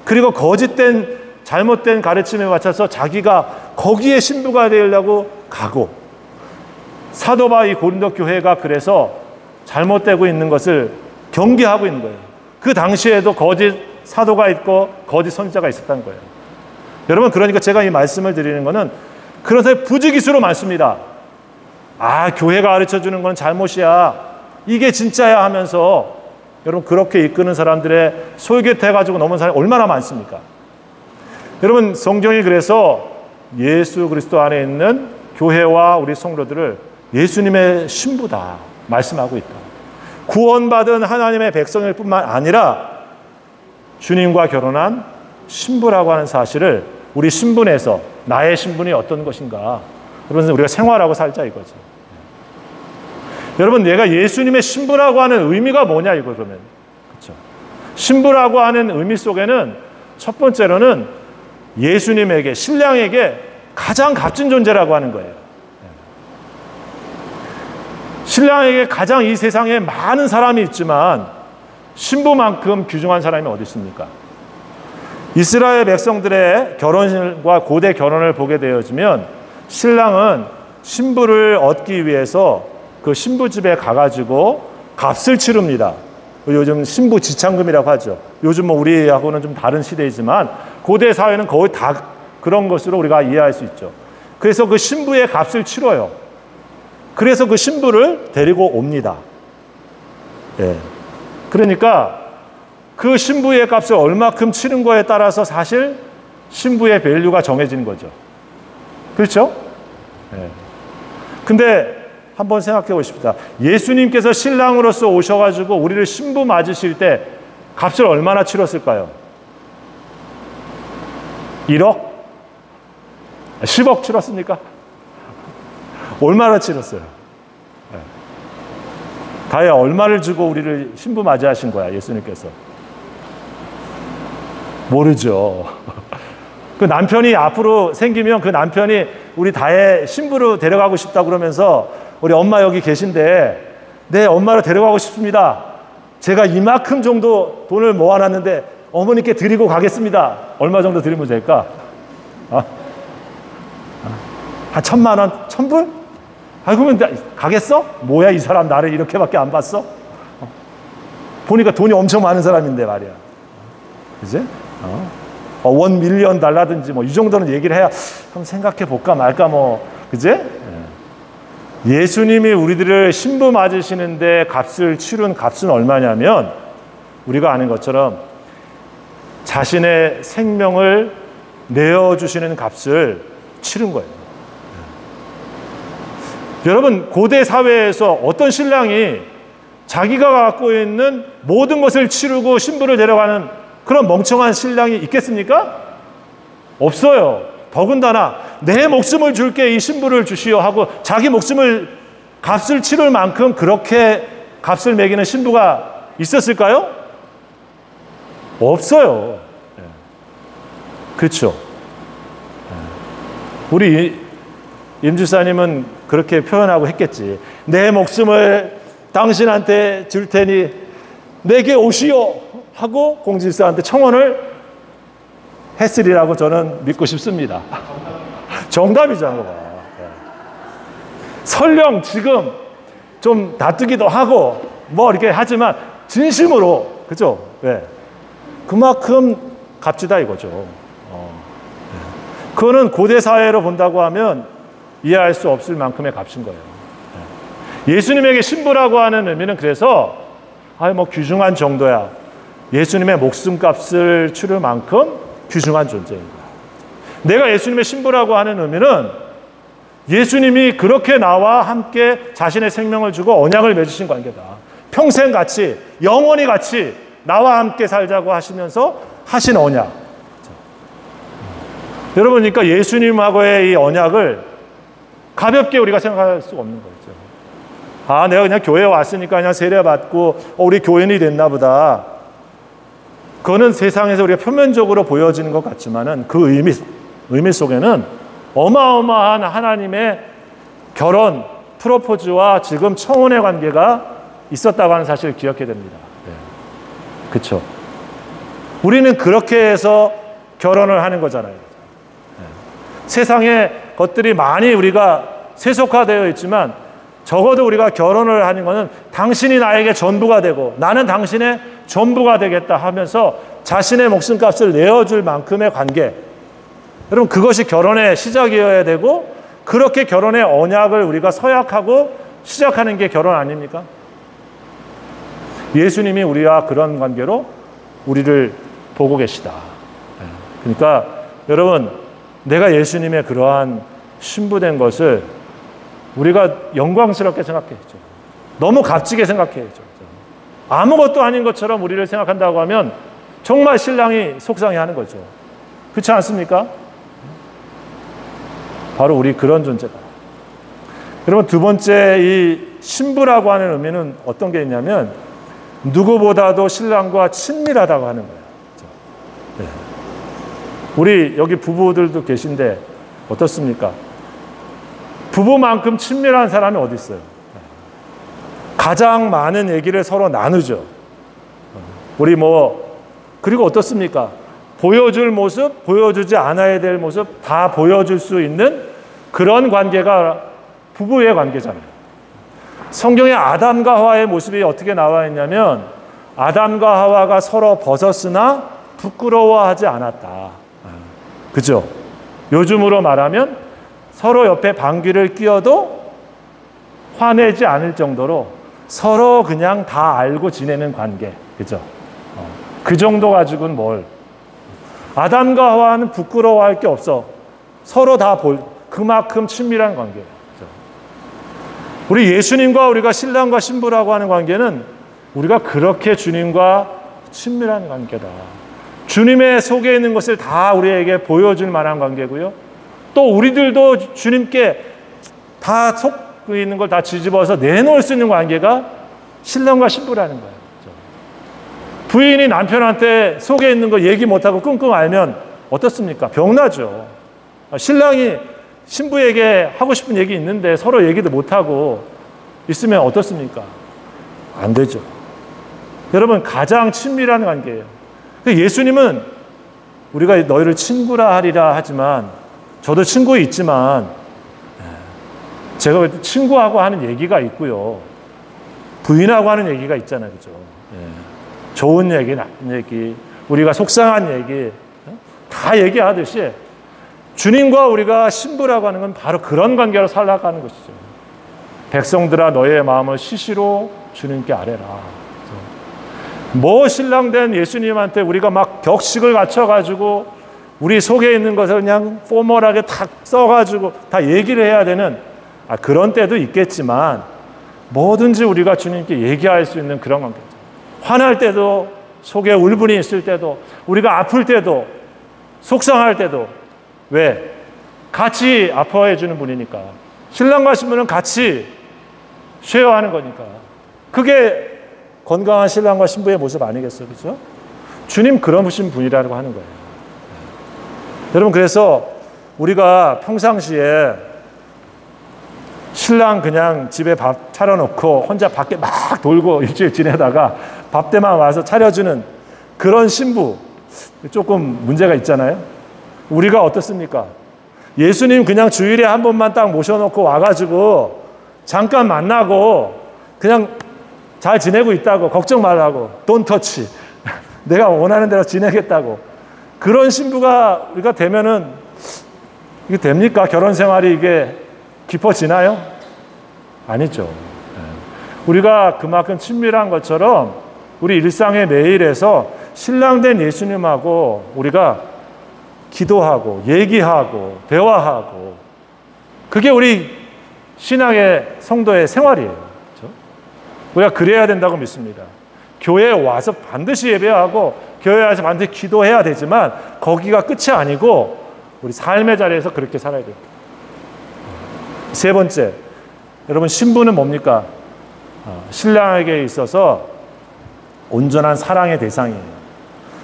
그리고 거짓된 잘못된 가르침에 맞춰서 자기가 거기에 신부가 되려고 가고 사도 바울 고린도 교회가 그래서 잘못되고 있는 것을 경계하고 있는 거예요. 그 당시에도 거짓 사도가 있고 거짓 선지자가 있었다는 거예요. 여러분 그러니까 제가 이 말씀을 드리는 거는 그래서 부지기수로 많습니다. 교회가 가르쳐주는 건 잘못이야. 이게 진짜야 하면서 여러분 그렇게 이끄는 사람들의 솔깃해가지고 넘은 사람이 얼마나 많습니까? 여러분 성경이 그래서 예수 그리스도 안에 있는 교회와 우리 성도들을 예수님의 신부다 말씀하고 있다. 구원받은 하나님의 백성일 뿐만 아니라 주님과 결혼한 신부라고 하는 사실을 우리 신분에서 나의 신분이 어떤 것인가 그러면서 우리가 생활하고 살자 이거죠. 여러분 내가 예수님의 신부라고 하는 의미가 뭐냐 이거 그러면 그렇죠. 신부라고 하는 의미 속에는 첫 번째로는 예수님에게 신랑에게 가장 값진 존재라고 하는 거예요. 신랑에게 가장 이 세상에 많은 사람이 있지만 신부만큼 귀중한 사람이 어디 있습니까? 이스라엘 백성들의 결혼과 고대 결혼을 보게 되어지면 신랑은 신부를 얻기 위해서 그 신부 집에 가가지고 값을 치릅니다. 요즘 신부 지참금이라고 하죠. 요즘 우리하고는 좀 다른 시대이지만 고대 사회는 거의 다 그런 것으로 우리가 이해할 수 있죠. 그래서 그 신부의 값을 치러요. 그래서 그 신부를 데리고 옵니다. 그러니까 그 신부의 값을 얼마큼 치른 거에 따라서 사실 신부의 밸류가 정해지는 거죠. 그렇죠? 근데 한번 생각해 보십시다. 예수님께서 신랑으로서 오셔가지고 우리를 신부 맞으실 때 값을 얼마나 치렀을까요? 1억? 10억 치렀습니까? 얼마나 치렀어요? 다혜야, 얼마를 주고 우리를 신부 맞이하신 거야, 예수님께서? 모르죠. 그 남편이 앞으로 생기면 그 남편이 우리 다혜 신부로 데려가고 싶다 그러면서 우리 엄마 여기 계신데 네, 엄마를 데려가고 싶습니다. 제가 이만큼 정도 돈을 모아놨는데 어머니께 드리고 가겠습니다. 얼마 정도 드리면 될까? 한 1,000만 원? 1,000불? 그러면 가겠어? 뭐야, 이 사람 나를 이렇게밖에 안 봤어? 보니까 돈이 엄청 많은 사람인데 말이야. 그지? $1,000,000 달라든지 뭐 이 정도는 얘기를 해야 한번 생각해 볼까 말까 뭐, 그지? 예수님이 우리들을 신부 맞으시는데 값을 치른 값은 얼마냐면 우리가 아는 것처럼 자신의 생명을 내어주시는 값을 치른 거예요. 여러분, 고대 사회에서 어떤 신랑이 자기가 갖고 있는 모든 것을 치르고 신부를 데려가는 그런 멍청한 신랑이 있겠습니까? 없어요. 더군다나 내 목숨을 줄게 이 신부를 주시오 하고 자기 목숨을 값을 치를 만큼 그렇게 값을 매기는 신부가 있었을까요? 없어요. 그렇죠. 우리 임주사님은 그렇게 표현하고 했겠지. 내 목숨을 당신한테 줄 테니 내게 오시오 하고 공질사한테 청혼을 했으리라고 저는 믿고 싶습니다. 정답이잖아. 설령 지금 좀 다투기도 하고 뭐 이렇게 하지만 진심으로, 그죠? 왜? 그만큼 값지다 이거죠. 그거는 고대 사회로 본다고 하면 이해할 수 없을 만큼의 값인 거예요. 예수님에게 신부라고 하는 의미는 그래서 뭐 귀중한 정도야. 예수님의 목숨값을 치를 만큼 귀중한 존재인 거야. 내가 예수님의 신부라고 하는 의미는 예수님이 그렇게 나와 함께 자신의 생명을 주고 언약을 맺으신 관계다. 평생 같이, 영원히 같이 나와 함께 살자고 하시면서 하신 언약. 여러분, 그러니까 예수님하고의 이 언약을 가볍게 우리가 생각할 수 없는 거죠. 내가 그냥 교회에 왔으니까 그냥 세례받고 우리 교인이 됐나 보다. 그거는 세상에서 우리가 표면적으로 보여지는 것 같지만은 그 의미 속에는 어마어마한 하나님의 결혼, 프로포즈와 지금 청혼의 관계가 있었다고 하는 사실을 기억해야 됩니다. 그렇죠? 우리는 그렇게 해서 결혼을 하는 거잖아요. 세상에 것들이 많이 우리가 세속화되어 있지만 적어도 우리가 결혼을 하는 것은 당신이 나에게 전부가 되고 나는 당신의 전부가 되겠다 하면서 자신의 목숨값을 내어줄 만큼의 관계. 여러분, 그것이 결혼의 시작이어야 되고 그렇게 결혼의 언약을 우리가 서약하고 시작하는 게 결혼 아닙니까? 예수님이 우리와 그런 관계로 우리를 보고 계시다. 그러니까 여러분, 내가 예수님의 그러한 신부된 것을 우리가 영광스럽게 생각해야죠. 너무 값지게 생각해야죠. 아무것도 아닌 것처럼 우리를 생각한다고 하면 정말 신랑이 속상해하는 거죠. 그렇지 않습니까? 바로 우리 그런 존재다. 여러분, 두 번째 이 신부라고 하는 의미는 어떤 게 있냐면 누구보다도 신랑과 친밀하다고 하는 거예요. 네. 우리 여기 부부들도 계신데 어떻습니까? 부부만큼 친밀한 사람이 어디 있어요? 가장 많은 얘기를 서로 나누죠. 우리 그리고 어떻습니까? 보여줄 모습, 보여주지 않아야 될 모습 다 보여줄 수 있는 그런 관계가 부부의 관계잖아요. 성경에 아담과 하와의 모습이 어떻게 나와 있냐면 아담과 하와가 서로 벗었으나 부끄러워하지 않았다. 그죠? 요즘으로 말하면 서로 옆에 방귀를 뀌어도 화내지 않을 정도로 서로 그냥 다 알고 지내는 관계. 그죠? 그 정도 가지고는 뭘. 아담과 하와는 부끄러워할 게 없어. 서로 다 그만큼 친밀한 관계예요. 우리 예수님과 우리가 신랑과 신부라고 하는 관계는 우리가 그렇게 주님과 친밀한 관계다. 주님의 속에 있는 것을 다 우리에게 보여줄 만한 관계고요. 또 우리들도 주님께 다 속에 있는 걸 다 뒤집어서 내놓을 수 있는 관계가 신랑과 신부라는 거예요. 그렇죠? 부인이 남편한테 속에 있는 거 얘기 못하고 끙끙 앓면 어떻습니까? 병나죠. 신랑이 신부에게 하고 싶은 얘기 있는데 서로 얘기도 못하고 있으면 어떻습니까? 안 되죠. 여러분, 가장 친밀한 관계예요. 예수님은 우리가 너희를 친구라 하리라 하지만, 저도 친구 있지만 제가 친구하고 하는 얘기가 있고요, 부인하고 하는 얘기가 있잖아요. 그죠? 좋은 얘기, 나쁜 얘기, 우리가 속상한 얘기 다 얘기하듯이 주님과 우리가 신부라고 하는 건 바로 그런 관계로 살아가는 것이죠. 백성들아, 너의 마음을 시시로 주님께 아뢰라. 뭐 신랑된 예수님한테 우리가 막 격식을 갖춰가지고 우리 속에 있는 것을 그냥 포멀하게 탁 써가지고 다 얘기를 해야 되는 그런 때도 있겠지만, 뭐든지 우리가 주님께 얘기할 수 있는 그런 관계죠. 화날 때도, 속에 울분이 있을 때도, 우리가 아플 때도, 속상할 때도. 왜? 같이 아파해 주는 분이니까. 신랑과 신부는 같이 쉐어하는 거니까. 그게 건강한 신랑과 신부의 모습 아니겠어요? 그렇죠? 주님 그러신 분이라고 하는 거예요. 여러분, 그래서 우리가 평상시에 신랑 그냥 집에 밥 차려놓고 혼자 밖에 막 돌고 일주일 지내다가 밥 때만 와서 차려주는 그런 신부, 조금 문제가 있잖아요. 우리가 어떻습니까? 예수님 그냥 주일에 한 번만 딱 모셔놓고 와가지고 잠깐 만나고 그냥 잘 지내고 있다고, 걱정 말라고, don't touch, 내가 원하는 대로 지내겠다고, 그런 신부가 우리가 되면은 이게 됩니까? 결혼 생활이 이게 깊어지나요? 아니죠. 우리가 그만큼 친밀한 것처럼 우리 일상의 매일에서 신랑된 예수님하고 우리가 기도하고 얘기하고 대화하고, 그게 우리 신앙의 성도의 생활이에요. 그렇죠? 우리가 그래야 된다고 믿습니다. 교회에 와서 반드시 예배하고 교회에 와서 반드시 기도해야 되지만 거기가 끝이 아니고 우리 삶의 자리에서 그렇게 살아야 돼요. 세 번째, 여러분, 신부는 뭡니까? 신랑에게 있어서 온전한 사랑의 대상이에요.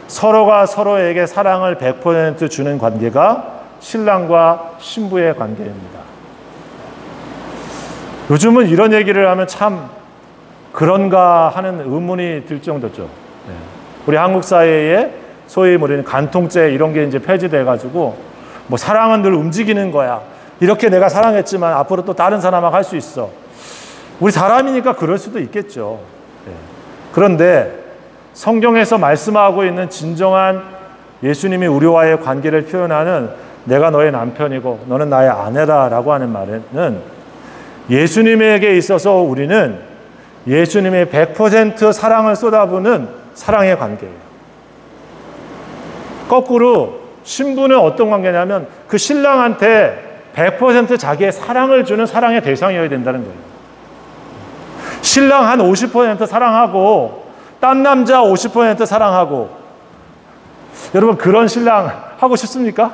서로가 서로에게 사랑을 100% 주는 관계가 신랑과 신부의 관계입니다. 요즘은 이런 얘기를 하면 참 그런가 하는 의문이 들 정도죠. 우리 한국 사회에 소위 우리는 간통죄 이런 게 이제 폐지돼가지고 뭐 사랑은 늘 움직이는 거야. 이렇게 내가 사랑했지만 앞으로 또 다른 사람하고 할 수 있어. 우리 사람이니까 그럴 수도 있겠죠. 그런데 성경에서 말씀하고 있는 진정한 예수님이 우리와의 관계를 표현하는 내가 너의 남편이고 너는 나의 아내다 라고 하는 말은 예수님에게 있어서 우리는 예수님의 100% 사랑을 쏟아부는 사랑의 관계예요. 거꾸로 신부는 어떤 관계냐면 그 신랑한테 100% 자기의 사랑을 주는 사랑의 대상이어야 된다는 거예요. 신랑 한 50% 사랑하고 딴 남자 50% 사랑하고, 여러분 그런 신랑 하고 싶습니까?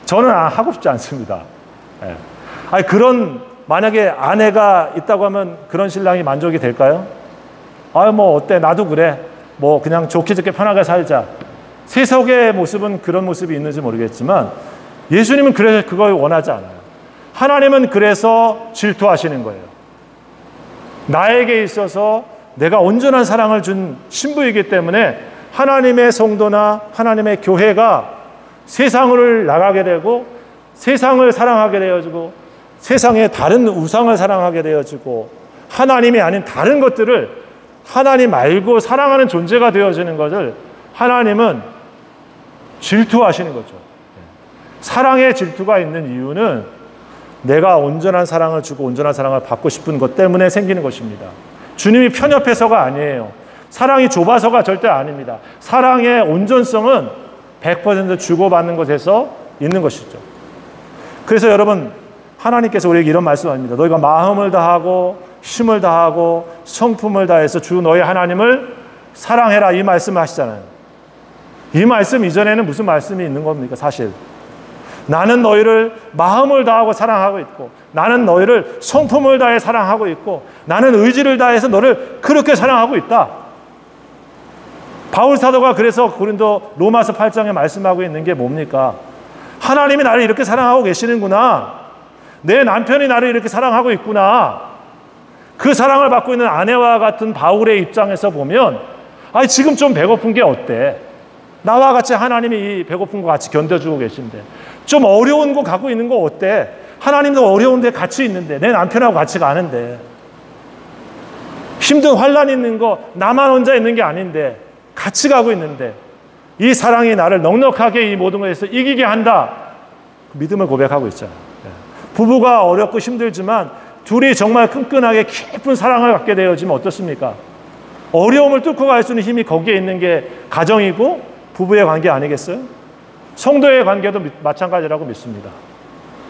저는 하고 싶지 않습니다. 아니, 그런 만약에 아내가 있다고 하면 그런 신랑이 만족이 될까요? 뭐 어때, 나도 그래, 뭐 그냥 좋게 좋게 편하게 살자. 세속의 모습은 그런 모습이 있는지 모르겠지만 예수님은 그래서 그걸 원하지 않아요. 하나님은 그래서 질투하시는 거예요. 나에게 있어서 내가 온전한 사랑을 준 신부이기 때문에 하나님의 성도나 하나님의 교회가 세상을 나가게 되고 세상을 사랑하게 되어지고 세상의 다른 우상을 사랑하게 되어지고 하나님이 아닌 다른 것들을 하나님 말고 사랑하는 존재가 되어지는 것을 하나님은 질투하시는 거죠. 사랑의 질투가 있는 이유는 내가 온전한 사랑을 주고 온전한 사랑을 받고 싶은 것 때문에 생기는 것입니다. 주님이 편협해서가 아니에요. 사랑이 좁아서가 절대 아닙니다. 사랑의 온전성은 100% 주고받는 것에서 있는 것이죠. 그래서 여러분, 하나님께서 우리에게 이런 말씀을 합니다. 너희가 마음을 다하고 힘을 다하고 성품을 다해서 주 너희 하나님을 사랑해라, 이 말씀을 하시잖아요. 이 말씀 이전에는 무슨 말씀이 있는 겁니까? 사실 나는 너희를 마음을 다하고 사랑하고 있고, 나는 너희를 성품을 다해 사랑하고 있고, 나는 의지를 다해서 너를 그렇게 사랑하고 있다. 바울 사도가 그래서 고린도 로마서 8장에 말씀하고 있는 게 뭡니까? 하나님이 나를 이렇게 사랑하고 계시는구나. 내 남편이 나를 이렇게 사랑하고 있구나. 그 사랑을 받고 있는 아내와 같은 바울의 입장에서 보면, 아니 지금 좀 배고픈 게 어때? 나와 같이 하나님이 이 배고픈 거 같이 견뎌주고 계신데, 좀 어려운 거 갖고 있는 거 어때? 하나님도 어려운데 같이 있는데, 내 남편하고 같이 가는데, 힘든 환란 있는 거 나만 혼자 있는 게 아닌데 같이 가고 있는데, 이 사랑이 나를 넉넉하게 이 모든 것에서 이기게 한다. 믿음을 고백하고 있잖아요. 부부가 어렵고 힘들지만 둘이 정말 끈끈하게 깊은 사랑을 갖게 되어지면 어떻습니까? 어려움을 뚫고 갈 수 있는 힘이 거기에 있는 게 가정이고 부부의 관계 아니겠어요? 성도의 관계도 마찬가지라고 믿습니다.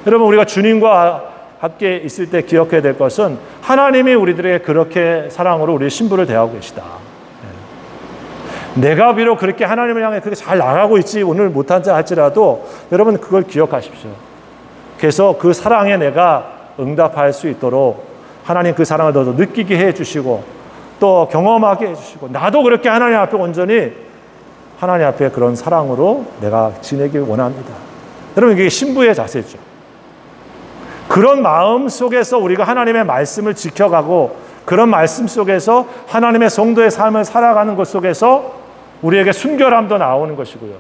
여러분, 우리가 주님과 함께 있을 때 기억해야 될 것은 하나님이 우리들에게 그렇게 사랑으로 우리의 신부를 대하고 계시다. 내가 비록 그렇게 하나님을 향해 그렇게 잘 나가고 있지 오늘 못한다 할지라도 여러분 그걸 기억하십시오. 그래서 그 사랑에 내가 응답할 수 있도록 하나님 그 사랑을 더 느끼게 해주시고 또 경험하게 해주시고, 나도 그렇게 하나님 앞에 온전히 하나님 앞에 그런 사랑으로 내가 지내길 원합니다. 여러분, 이게 신부의 자세죠. 그런 마음 속에서 우리가 하나님의 말씀을 지켜가고 그런 말씀 속에서 하나님의 성도의 삶을 살아가는 것 속에서 우리에게 순결함도 나오는 것이고요,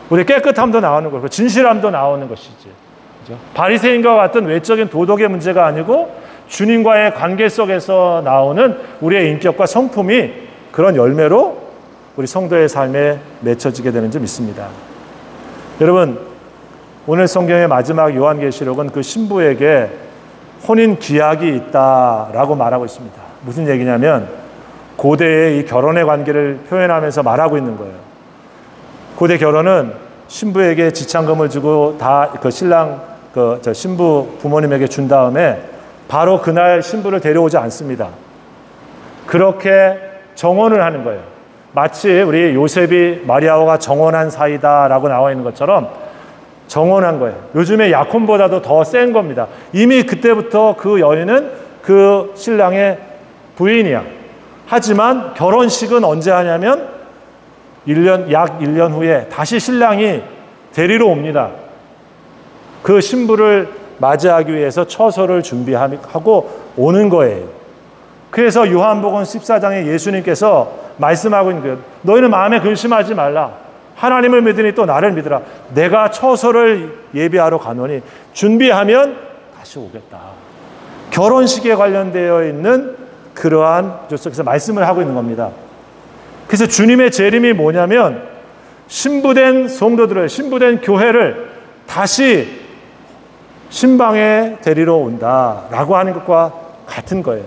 우리 깨끗함도 나오는 것이고 진실함도 나오는 것이지. 그렇죠? 바리새인과 같은 외적인 도덕의 문제가 아니고 주님과의 관계 속에서 나오는 우리의 인격과 성품이 그런 열매로 우리 성도의 삶에 맺혀지게 되는 줄 믿습니다. 여러분, 오늘 성경의 마지막 요한계시록은 그 신부에게 혼인 기약이 있다라고 말하고 있습니다. 무슨 얘기냐면 고대의 이 결혼의 관계를 표현하면서 말하고 있는 거예요. 고대 결혼은 신부에게 지참금을 주고 다 그 신랑 신부 부모님에게 준 다음에 바로 그날 신부를 데려오지 않습니다. 그렇게 정혼을 하는 거예요. 마치 우리 요셉이 마리아와 정혼한 사이다라고 나와 있는 것처럼 정혼한 거예요. 요즘에 약혼보다도 더 센 겁니다. 이미 그때부터 그 여인은 그 신랑의 부인이야. 하지만 결혼식은 언제 하냐면 약 1년 후에 다시 신랑이 데리러 옵니다. 그 신부를 맞이하기 위해서 처소를 준비하고 오는 거예요. 그래서 요한복음 14장에 예수님께서 말씀하고 있는 거예요. 너희는 마음에 근심하지 말라. 하나님을 믿으니 또 나를 믿으라. 내가 처소를 예비하러 가노니 준비하면 다시 오겠다. 결혼식에 관련되어 있는 그러한 속에서 말씀을 하고 있는 겁니다. 그래서 주님의 재림이 뭐냐면 신부된 성도들을, 신부된 교회를 다시 신방에 데리러 온다라고 하는 것과 같은 거예요.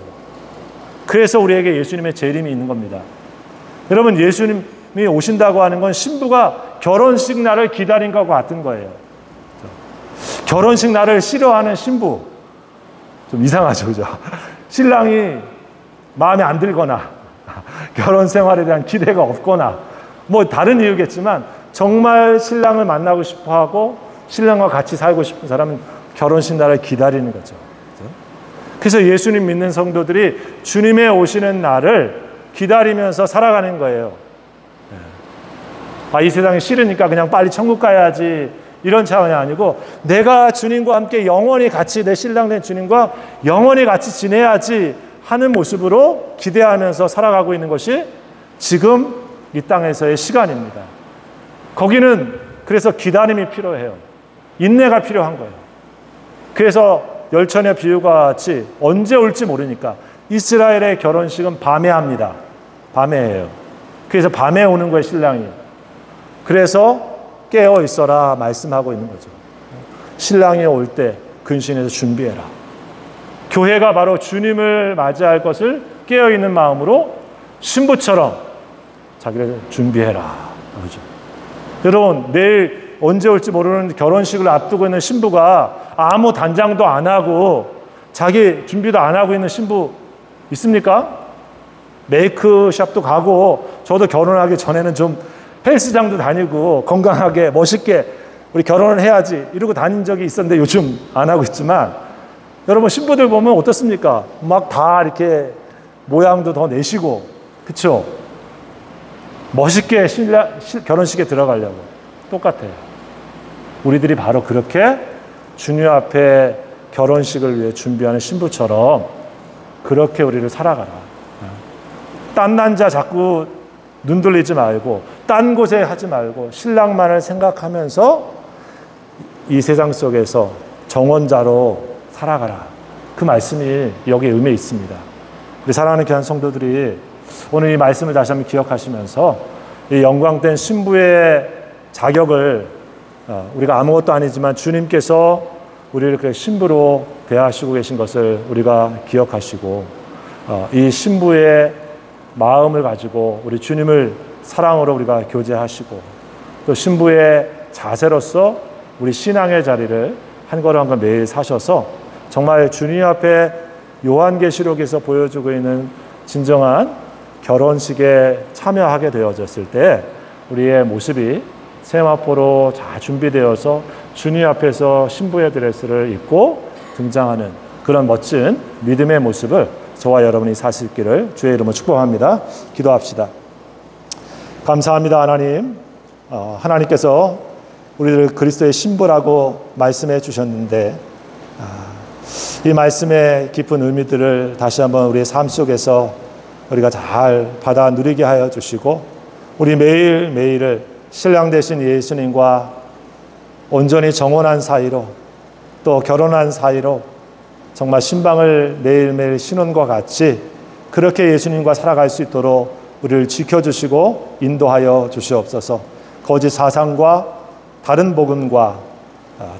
그래서 우리에게 예수님의 재림이 있는 겁니다. 여러분, 예수님이 오신다고 하는 건 신부가 결혼식 날을 기다린 것과 같은 거예요. 결혼식 날을 싫어하는 신부, 좀 이상하죠, 그죠? 신랑이 마음에 안 들거나 결혼 생활에 대한 기대가 없거나 뭐 다른 이유겠지만 정말 신랑을 만나고 싶어하고 신랑과 같이 살고 싶은 사람은 결혼식 날을 기다리는 거죠. 그래서 예수님 믿는 성도들이 주님의 오시는 날을 기다리면서 살아가는 거예요. 이 세상이 싫으니까 그냥 빨리 천국 가야지, 이런 차원이 아니고 내가 주님과 함께 영원히 같이, 내 신랑 된 주님과 영원히 같이 지내야지 하는 모습으로 기대하면서 살아가고 있는 것이 지금 이 땅에서의 시간입니다. 거기는 그래서 기다림이 필요해요. 인내가 필요한 거예요. 그래서 열처녀 비유가 같이 언제 올지 모르니까 이스라엘의 결혼식은 밤에 합니다. 밤에 해요. 그래서 밤에 오는 거예요, 신랑이. 그래서 깨어 있어라 말씀하고 있는 거죠. 신랑이 올 때 근신해서 준비해라. 교회가 바로 주님을 맞이할 것을 깨어있는 마음으로 신부처럼 자기를 준비해라. 그렇죠? 여러분, 내일 언제 올지 모르는 결혼식을 앞두고 있는 신부가 아무 단장도 안 하고 자기 준비도 안 하고 있는 신부 있습니까? 메이크샵도 가고, 저도 결혼하기 전에는 좀 헬스장도 다니고 건강하게 멋있게 우리 결혼을 해야지 이러고 다닌 적이 있었는데 요즘 안 하고 있지만, 여러분 신부들 보면 어떻습니까? 막 다 이렇게 모양도 더 내시고, 그쵸? 멋있게 결혼식에 들어가려고. 똑같아요. 우리들이 바로 그렇게 주님 앞에 결혼식을 위해 준비하는 신부처럼 그렇게 우리를 살아가라. 딴난 자 자꾸 눈 돌리지 말고, 딴 곳에 하지 말고 신랑만을 생각하면서 이 세상 속에서 정원자로 살아가라. 그 말씀이 여기에 의미에 있습니다. 우리 사랑하는 귀한 성도들이 오늘 이 말씀을 다시 한번 기억하시면서 이 영광된 신부의 자격을, 우리가 아무것도 아니지만 주님께서 우리를 그 신부로 대하시고 계신 것을 우리가 기억하시고, 이 신부의 마음을 가지고 우리 주님을 사랑으로 우리가 교제하시고, 또 신부의 자세로서 우리 신앙의 자리를 한 걸음 한 걸음 매일 사셔서 정말 주님 앞에 요한계시록에서 보여주고 있는 진정한 결혼식에 참여하게 되어졌을 때 우리의 모습이 세마포로 잘 준비되어서 주님 앞에서 신부의 드레스를 입고 등장하는 그런 멋진 믿음의 모습을 저와 여러분이 살 수 있기를 주의 이름으로 축복합니다. 기도합시다. 감사합니다. 하나님, 하나님께서 우리를 그리스도의 신부라고 말씀해 주셨는데, 이 말씀의 깊은 의미들을 다시 한번 우리의 삶 속에서 우리가 잘 받아 누리게 하여 주시고, 우리 매일매일을 신랑 되신 예수님과 온전히 정혼한 사이로, 또 결혼한 사이로 정말 신방을 매일매일 신혼과 같이 그렇게 예수님과 살아갈 수 있도록 우리를 지켜주시고 인도하여 주시옵소서. 거짓 사상과 다른 복음과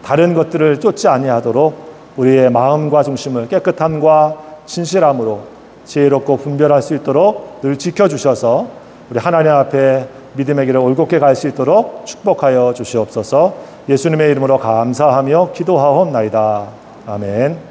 다른 것들을 쫓지 아니하도록 우리의 마음과 중심을 깨끗함과 진실함으로 지혜롭고 분별할 수 있도록 늘 지켜주셔서 우리 하나님 앞에 믿음의 길을 올곧게 갈 수 있도록 축복하여 주시옵소서. 예수님의 이름으로 감사하며 기도하옵나이다. 아멘.